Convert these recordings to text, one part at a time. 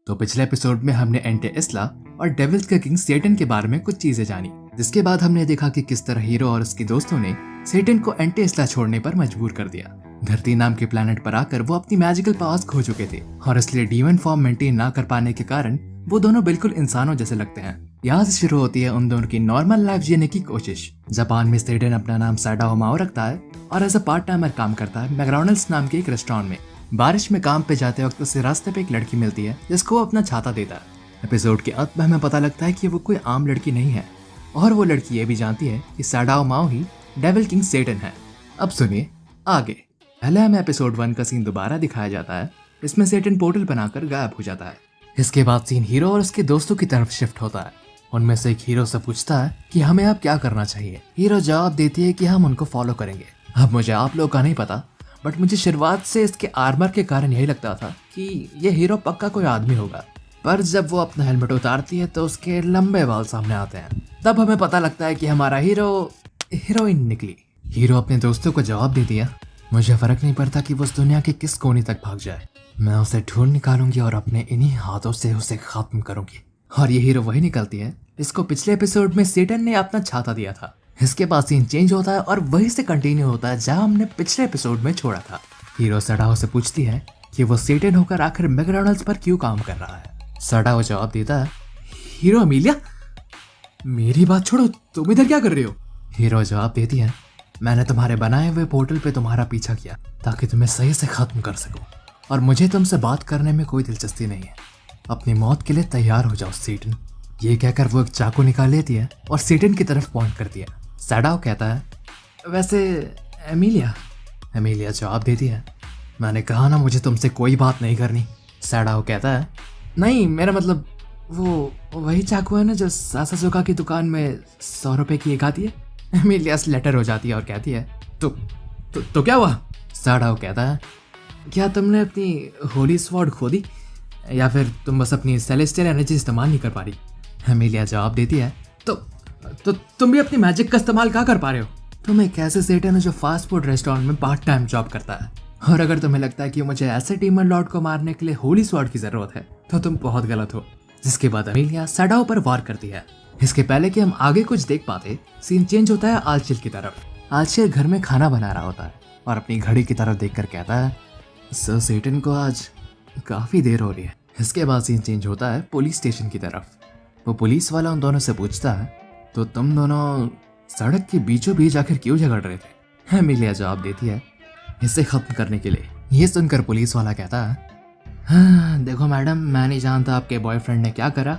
तो पिछले एपिसोड में हमने एंटे इस्ला और डेविल्स का किंग सेटन के बारे में कुछ चीजें जानी, जिसके बाद हमने देखा कि किस तरह हीरो और उसके दोस्तों ने सेटन को एंटे इस्ला छोड़ने पर मजबूर कर दिया। धरती नाम के प्लेनेट पर आकर वो अपनी मैजिकल पावर्स खो चुके थे और इसलिए डीमन फॉर्म मेंटेन ना कर पाने के कारण वो दोनों बिल्कुल इंसानों जैसे लगते हैं। यहाँ से शुरू होती है उन दोनों की नॉर्मल लाइफ जीने की कोशिश। जापान में सेटन अपना नाम साडाओ माओ रखता है और एज अ पार्ट टाइमर काम करता है मैकडॉनल्ड्स नाम के एक रेस्टोरेंट में। बारिश में काम पे जाते वक्त उसे रास्ते पे एक लड़की मिलती है जिसको वो अपना छाता देता है। एपिसोड के अंत में हमें पता लगता है कि वो कोई आम लड़की नहीं है और वो लड़की ये भी जानती है कि साडाओ माओ ही डेविल किंग सेटन है। अब सुनिए आगे। पहले हमें एपिसोड 1 का सीन दोबारा दिखाया जाता है। इसमें सेटन पोर्टल बनाकर गायब हो जाता है। इसके बाद सीन हीरो और उसके दोस्तों की तरफ शिफ्ट होता है। उनमें से एक हीरो से पूछता है कि हमें अब क्या करना चाहिए। हीरो जवाब देती है कि हम उनको फॉलो करेंगे। अब मुझे आप लोग का नहीं पता, बट मुझे शुरुआत से इसके आर्मर के कारण यही लगता था कि ये हीरो पक्का कोई आदमी होगा, पर जब वो अपना हेलमेट उतारती है तो उसके लंबे बाल सामने आते हैं। तब हमें पता लगता है कि हमारा हीरोइन निकली। हीरो अपने दोस्तों को जवाब दे दिया, मुझे फर्क नहीं पड़ता कि वो उस दुनिया के किस कोने तक भाग जाए, मैं उसे ढूंढ निकालूंगी और अपने इन्हीं हाथों से उसे खत्म करूंगी। और ये हीरो वही निकलती है इसको पिछले एपिसोड में सेटन ने अपना छाता दिया था। इसके बाद सीन चेंज होता है और वहीं से कंटिन्यू होता है जहां हमने पिछले एपिसोड में छोड़ा था। हीरो साडाओ से पूछती है कि वो सेटन होकर आखिर मैकडॉनल्ड्स पर क्यों काम कर रहा है। साडाओ जवाब देता है, हीरो अमीलिया मेरी बात छोड़ो, तुम इधर क्या कर रहे हो। हीरो जवाब देती है, मैंने तुम्हारे बनाए हुए पोर्टल पे तुम्हारा पीछा किया ताकि तुम्हें सही से खत्म कर सकूं और मुझे तुमसे बात करने में कोई दिलचस्पी नहीं है। अपनी मौत के लिए तैयार हो जाओ सेटन। ये कहकर वो एक चाकू निकाल लेती है और सेटन की तरफ पॉइंट करती है। साडाओ कहता है, वैसे एमिलिया जवाब देती है, मैंने कहा ना मुझे तुमसे कोई बात नहीं करनी। साडाओ कहता है, नहीं मेरा मतलब वो वही चाकू है ना जो सासाजुका की दुकान में 100 रुपए की एक आती है। एमिलिया लेटर हो जाती है और कहती है, तो क्या हुआ। साडाओ कहता है, क्या तुमने अपनी होली स्वॉर्ड खो दी या फिर तुम बस अपनी सेलेस्टियल एनर्जी इस्तेमाल नहीं कर पा रही। एमिलिया जवाब देती है, तो तुम भी अपनी मैजिक का इस्तेमाल क्या कर पा रहे हो। तुम एक ऐसे सेटन हो जो फास्ट फूड रेस्टोरेंट में पार्ट टाइम जॉब करता है और अगर तुम्हें लगता है कि मुझे ऐसे डीमन लॉर्ड को मारने के लिए होली स्वॉर्ड की जरूरत है तो तुम बहुत गलत हो। जिसके बाद एमिलिया साडाओ पर वार करती है। इसके पहले कि हम आगे कुछ देख पाते, सीन चेंज होता है आलचिल की तरफ। आलचिल घर में खाना बना रहा होता है और अपनी घड़ी की तरफ देखकर कहता है, सर सेटन को आज काफी देर हो रही है। इसके बाद सीन चेंज होता है पुलिस स्टेशन की तरफ। वो पुलिस वाला उन दोनों से पूछता है, तो तुम दोनों सड़क के बीचों बीच आखिर क्यों झगड़ रहे थे। एमिलिया जवाब देती है, इसे खत्म करने के लिए। ये सुनकर पुलिस वाला कहता है, हाँ देखो मैडम, मैं नहीं जानता आपके बॉयफ्रेंड ने क्या करा,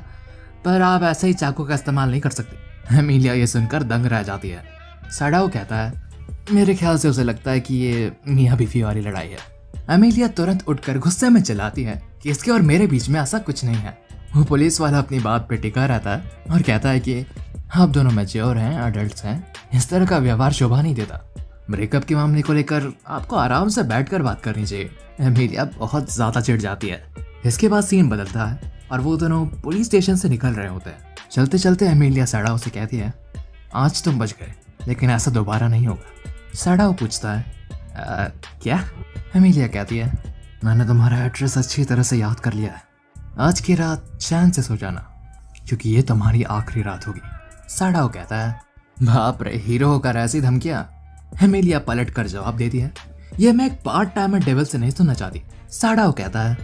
पर आप ऐसे ही चाकू का इस्तेमाल नहीं कर सकते। एमिलिया ये सुनकर दंग रह जाती है। साडाओ कहता है, मेरे ख्याल से उसे लगता है कि ये मियाँ बीवी वाली लड़ाई है। एमिलिया तुरंत उठकर गुस्से में चिल्लाती है कि इसके और मेरे बीच में ऐसा कुछ नहीं है। वो पुलिस वाला अपनी बात पे टिका रहता है और कहता है कि आप दोनों मैच्योर हैं, अडल्ट्स हैं, इस तरह का व्यवहार शोभा नहीं देता। ब्रेकअप के मामले को लेकर आपको आराम से बैठकर बात करनी चाहिए। एमिलिया बहुत ज्यादा चिढ़ जाती है। इसके बाद सीन बदलता है और वो दोनों पुलिस स्टेशन से निकल रहे होते हैं। चलते चलते एमिलिया साडाओ से कहती है, आज तुम बच गए, लेकिन ऐसा दोबारा नहीं होगा। साडाओ पूछता है, क्या। एमिलिया कहती है, मैंने तुम्हारा एड्रेस अच्छी तरह से याद कर लिया है। आज की रात चैन से सो जाना, क्योंकि ये तुम्हारी आखिरी रात होगी। साडाओ कहता है, बाप रे, हीरो होकर ऐसी धमकियां। एमिलिया पलट कर जवाब देती है, ये मैं एक पार्ट टाइमर डेविल से नहीं सुनना चाहती। साडाओ कहता है,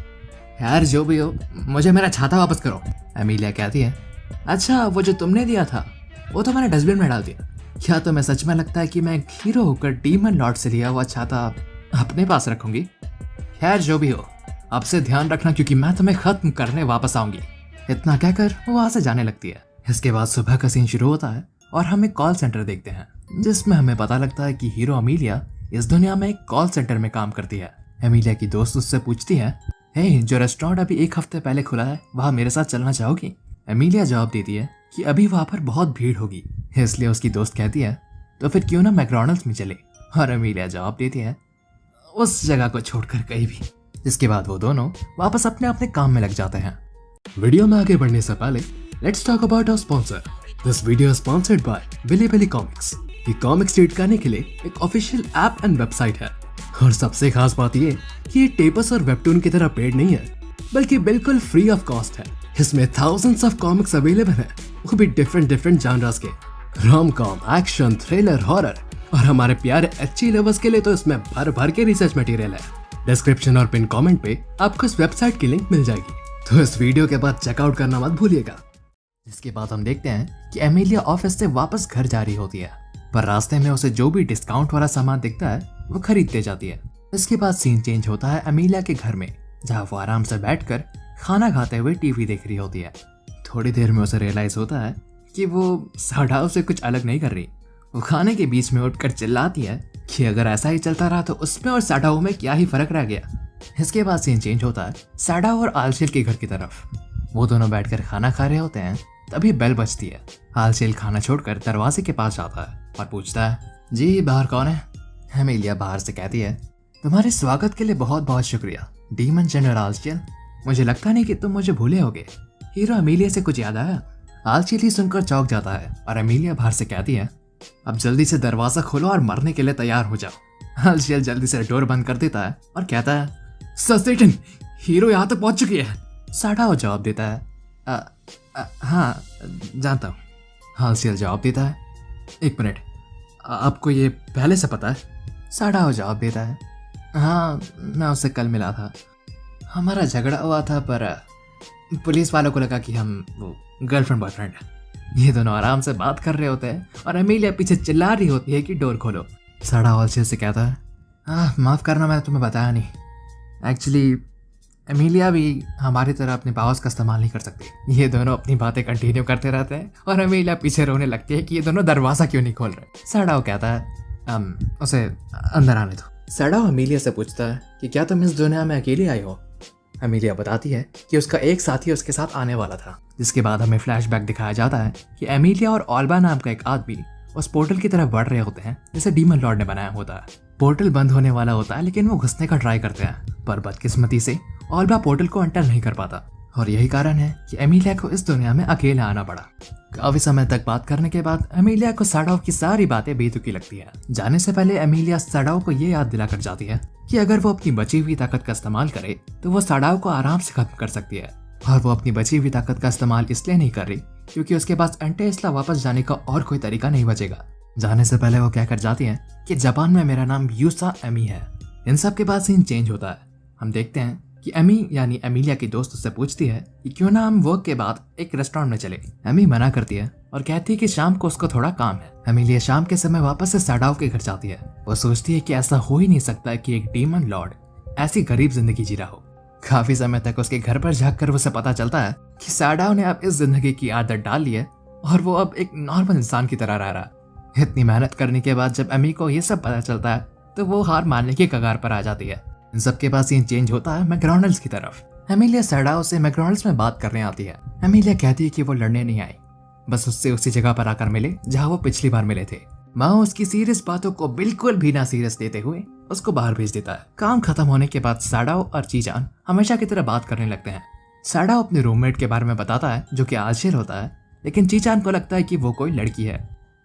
यार जो भी हो, मुझे मेरा छाता वापस करो। एमिलिया कहती है, अच्छा वो जो तुमने दिया था वो तो मैंने डस्टबिन में डाल दिया। क्या तुम्हें सच में लगता है कि मैं एक हीरो होकर डीमन लॉर्ड से लिया हुआ छाता अपने पास रखूंगी। खैर जो भी हो, अब से ध्यान रखना क्योंकि मैं तुम्हें खत्म करने वापस आऊंगी। इतना कहकर वो वहां से जाने लगती है। इसके बाद सुबह का सीन शुरू होता है और हम एक कॉल सेंटर देखते हैं जिसमें हमें पता लगता है कि हीरो अमीलिया इस दुनिया में एक कॉल सेंटर में काम करती है। एमिलिया की दोस्त उससे पूछती है, हे जो रेस्टोरेंट अभी 1 हफ्ते पहले खुला है वहां मेरे साथ चलना चाहोगी। एमिलिया जवाब देती है कि अभी वहां पर बहुत भीड़ होगी, इसलिए उसकी दोस्त कहती है, तो फिर क्यों ना मैकडॉनल्ड्स में चले। और एमिलिया जवाब देती है, उस जगह को छोड़कर कहीं भी। इसके बाद वो दोनों वापस अपने अपने काम में लग जाते हैं। वीडियो में आगे बढ़ने से पहले let's talk about our sponsor. This video is sponsored by Bilibili Comics. ये कॉमिक्स रीड करने के लिए एक ऑफिशियल ऐप एंड वेबसाइट है और सबसे खास बात ये कि ये टेपस और वेबटून की तरह पेड नहीं है। बल्कि बिल्कुल फ्री ऑफ कॉस्ट है। इसमें थाउजेंड्स ऑफ कॉमिक्स अवेलेबल हैं, वो भी डिफरेंट डिफरेंट जॉनर्स के, rom com, action, thriller, horror. और हमारे प्यारे एचई लवर्स के लिए तो इसमें भर भर के रिसर्च मटेरियल है। डिस्क्रिप्शन और पिन कमेंट पे आपको इस वेबसाइट की लिंक मिल जाएगी, तो इस वीडियो के बाद चेकआउट करना मत भूलिएगा। जिसके बाद हम देखते हैं कि एमिलिया ऑफिस से वापस घर जा रही होती है, पर रास्ते में उसे जो भी डिस्काउंट वाला सामान दिखता है वो खरीदते जाती है। इसके बाद सीन चेंज होता है एमिलिया के घर में, जहाँ वो आराम से बैठकर खाना खाते हुए टीवी देख रही होती है। थोड़ी देर में उसे रियलाइज होता है कि वो सड़ाओ से कुछ अलग नहीं कर रही। वो खाने के बीच में उठकर चिल्लाती है कि अगर ऐसा ही चलता रहा तो उसमें और सड़ाओ में क्या ही फर्क रह गया। इसके बाद सीन चेंज होता है सड़ाओ और आलशेल के घर की तरफ। वो दोनों बैठकर खाना खा रहे होते हैं, तभी बेल बजती है। आलशेल खाना छोड़कर दरवाजे के पास जाता है और पूछता है, जी बाहर कौन है? एमिलिया बाहर से कहती है, तुम्हारे स्वागत के लिए बहुत बहुत शुक्रिया डीमन जनरल आलशेल। मुझे लगता नहीं कि तुम मुझे भूले होगे। हीरो एमिलिया से कुछ याद आया? आलशेल ही सुनकर चौंक जाता है और एमिलिया बाहर से कहती है, अब जल्दी से दरवाजा खोलो और मरने के लिए तैयार हो जाओ। आलशेल जल्दी से डोर बंद कर देता है और कहता है, ससेटन, हीरो यहाँ तक पहुंच चुकी है। सड़ाओ जवाब देता है, हाँ जानता हूँ। आलशेल जवाब देता है, एक मिनट, आपको ये पहले से पता है? सड़ाओ जवाब देता है, हाँ मैं उससे कल मिला था, हमारा झगड़ा हुआ था, पर पुलिस वालों को लगा कि हम वो गर्लफ्रेंड बॉयफ्रेंड है। ये दोनों आराम से बात कर रहे होते हैं और एमिलिया पीछे चिल्ला रही होती है कि डोर खोलो। सड़ाओ आलशेल से कहता है, माफ़ करना मैंने तुम्हें बताया नहीं। एक्चुअली एमिलिया भी हमारी तरह अपने पावर्स का इस्तेमाल नहीं कर सकती। ये दोनों अपनी बातें कंटिन्यू करते रहते हैं और एमिलिया पीछे रोने लगती है कि ये दोनों दरवाज़ा क्यों नहीं खोल रहे। सड़ाओ कहता है, उसे अंदर आने दो। सड़ाओ एमिलिया से पूछता है कि क्या तुम इस दुनिया में अकेली आई हो? एमिलिया बताती है कि उसका एक साथी उसके साथ आने वाला था। जिसके बाद हमें फ्लैशबैक दिखाया जाता है कि एमिलिया और ऑल्बा नाम का एक आदमी उस पोर्टल की तरफ बढ़ रहे होते हैं जिसे डीमन लॉर्ड ने बनाया होता है। पोर्टल बंद होने वाला होता है, लेकिन वो घुसने का ट्राई करते हैं, पर बदकिस्मती से ऑल्बा पोर्टल को एंटर नहीं कर पाता और यही कारण है कि एमिलिया को इस दुनिया में अकेला आना पड़ा। काफी समय तक बात करने के बाद एमिलिया को सड़ाओ की सारी बातें बेतुकी लगती है। जाने से पहले एमिलिया सड़ाओ को ये याद दिलाकर जाती है कि अगर वो अपनी बची हुई ताकत का इस्तेमाल करे तो वो सड़ाओ को आराम से खत्म कर सकती है। और वो अपनी बची हुई ताकत का इस्तेमाल इसलिए नहीं कर रही क्योंकि उसके पास एंटेस्ला वापस जाने का और कोई तरीका नहीं बचेगा। जाने से पहले वो कहकर जाती है कि जापान में मेरा नाम यूसा एमी है। इन सब के बाद सीन चेंज होता है। हम देखते हैं कि एमी यानी एमिलिया की दोस्त उससे पूछती है कि क्यों ना हम वर्क के बाद एक रेस्टोरेंट में चले। एमी मना करती है और कहती है कि शाम को उसको थोड़ा काम है। एमिलिया शाम के समय वापस से सड़ाओ के घर जाती है। वो सोचती है कि ऐसा हो ही नहीं सकता कि एक डीमन लॉर्ड ऐसी गरीब जिंदगी जी रहा हो। काफी समय तक उसके घर पर जाकर उसे पता चलता है कि सड़ाओ ने अब इस जिंदगी की आदत डाल ली है और वो अब एक नॉर्मल इंसान की तरह रह रहा है। इतनी मेहनत करने के बाद जब एमी को ये सब पता चलता है तो वो हार मानने की कगार पर आ जाती है। इन सबके बाद सीन चेंज होता है मैकडॉनल्ड्स की तरफ। एमिलिया सड़ाओ से मैकडॉनल्ड्स में बात करने आती है। एमिलिया कहती है कि वो लड़ने नहीं आई, बस उससे उसी जगह पर आकर मिले जहाँ वो पिछली बार मिले थे। माओ उसकी सीरियस बातों को बिल्कुल भी ना सीरियस लेते हुए उसको बाहर भेज देता है। काम खत्म होने के बाद सड़ाओ और चीचान हमेशा की तरह बात करने लगते हैं। सड़ाओ अपने रूममेट के बारे में बताता है जो कि आलशेल होता है, लेकिन चीचान को लगता है कि वो कोई लड़की है।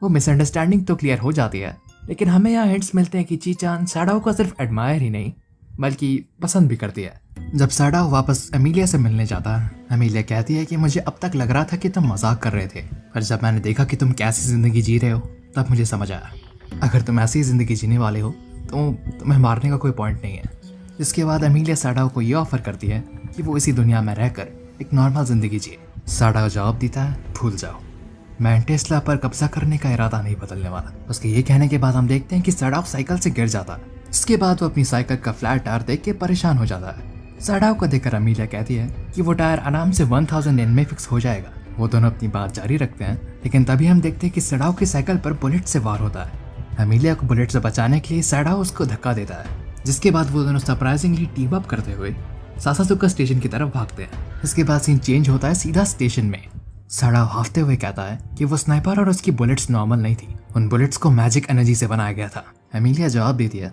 वो मिसअंडरस्टैंडिंग तो क्लियर हो जाती है, लेकिन हमें यहाँ हिंट्स मिलते हैं कि चीचान सड़ाओ को सिर्फ एडमायर ही नहीं बल्कि पसंद भी करती है। जब सड़ाओ वापस एमिलिया से मिलने जाता है, एमिलिया कहती है कि मुझे अब तक लग रहा था कि तुम मजाक कर रहे थे, पर जब मैंने देखा कि तुम कैसी जिंदगी जी रहे हो तब मुझे समझ आया अगर तुम ऐसी जिंदगी जीने वाले हो तो तुम्हें मारने का कोई पॉइंट नहीं है। इसके बाद एमिलिया सड़ाओ को ये ऑफर करती है कि वो इसी दुनिया में रहकर एक नॉर्मल जिंदगी जिए। सड़ाओ जवाब देता है, भूल जाओ, मैं एंटेस्ला पर कब्जा करने का इरादा नहीं बदलने वाला। उसके ये कहने के बाद हम देखते हैं कि सड़ाओ साइकिल से गिर जाता है। इसके बाद वो अपनी साइकिल का फ्लैट टायर देख के परेशान हो जाता है। सड़ाओ को देखकर एमिलिया कहती है कि वो टायर आराम से 1000 येन में फिक्स हो जाएगा। वो दोनों अपनी बात जारी रखते हैं, लेकिन तभी हम देखते हैं कि सड़ाओ की साइकिल पर बुलेट से वार होता है। एमिलिया को बुलेट से बचाने के लिए सड़ाओ उसको धक्का देता है, जिसके बाद वो दोनों सरप्राइजिंगली टीम अप करते हुए सासासुका स्टेशन की तरफ भागते हैं। इसके बाद सीन चेंज होता है सीधा स्टेशन में। सड़ाओ हाफते हुए कहता है कि वो स्नाइपर और उसकी बुलेट्स नॉर्मल नहीं थी, उन बुलेट्स को मैजिक एनर्जी से बनाया गया था। एमिलिया जवाब देती है,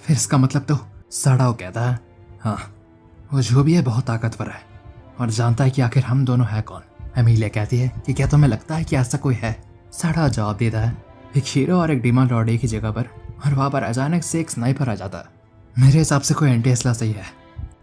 फिर इसका मतलब तो? सड़ाओ कहता है, हाँ, वो जो भी है बहुत ताकतवर है और जानता है कि आखिर हम दोनों है कौन। एमिलिया कहती है कि क्या तुम्हें लगता है कि ऐसा कोई है? सड़ाओ जवाब देता है, एक हीरो और एक डीमन लॉर्ड एक ही जगह पर, और वहाँ पर अचानक से एक स्नाइपर आ जाता है। मेरे हिसाब से कोई एंटी असला सही है।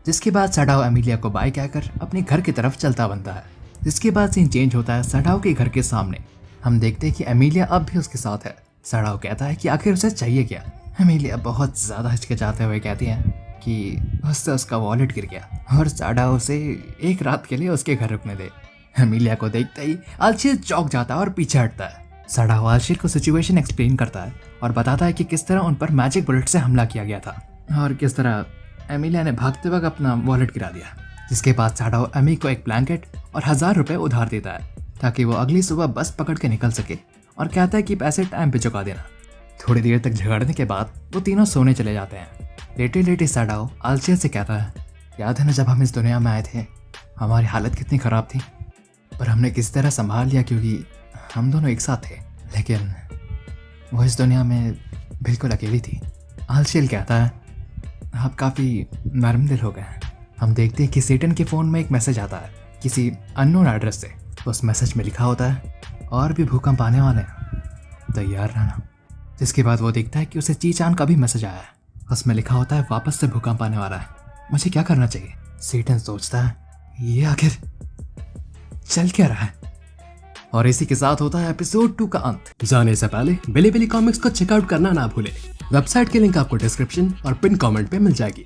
जिसके बाद सैडाओ एमिलिया को बाय कहकर अपने घर की तरफ चलता बनता है। जिसके बाद सीन चेंज होता है सैडाओ के घर के सामने। हम देखते हैं कि एमिलिया अब भी उसके साथ है। सैडाओ कहता है कि आखिर उसे चाहिए क्या। एमिलिया बहुत ज़्यादा हिचकिचाते हुए कहती है कि उससे उसका वॉलेट गिर गया और सैडाओ उसे एक रात के लिए उसके घर रुकने दे। एमिलिया को देखते ही आल्शियर चौंक जाता है और पीछे हटता है। सैडाओ आल्शियर को सिचुएशन एक्सप्लेन करता है और बताता है कि किस तरह उन पर मैजिक बुलेट से हमला किया गया था और किस तरह एमिलिया ने भागते वक्त अपना वॉलेट गिरा दिया। जिसके बाद सैडाओ एमी को एक ब्लैंकेट और 1000 रुपये उधार देता है ताकि वो अगली सुबह बस पकड़ के निकल सके और कहता है कि पैसे टाइम पे चुका देना। थोड़ी देर तक झगड़ने के बाद वो तीनों सोने चले जाते हैं। लेटे लेटे सैडाओ आल्शियर से कहता है, याद है ना जब हम इस दुनिया में आए थे हमारी हालत कितनी ख़राब थी, पर हमने किस तरह संभाल लिया क्योंकि हम दोनों एक साथ थे। लेकिन वो इस दुनिया में बिल्कुल अकेली थी। आल्शियर कहता है, आप काफ़ी नरम दिल हो गए हैं। हम देखते हैं कि सेटन के फ़ोन में एक मैसेज आता है किसी अननोन एड्रेस से। उस मैसेज में लिखा होता है, और भी भूकंप आने वाले हैं, तैयार रहना। जिसके बाद वो देखता है कि उसे चीचान का भी मैसेज आया है। उसमें लिखा होता है, वापस से भूकंप आने वाला है, मुझे क्या करना चाहिए। सेटन सोचता है, ये आखिर चल क्या रहा है। और इसी के साथ होता है एपिसोड 2 का अंत। जाने से पहले बिली बिली कॉमिक्स को चेकआउट करना ना भूलें। वेबसाइट की लिंक आपको डिस्क्रिप्शन और पिन कमेंट पे मिल जाएगी।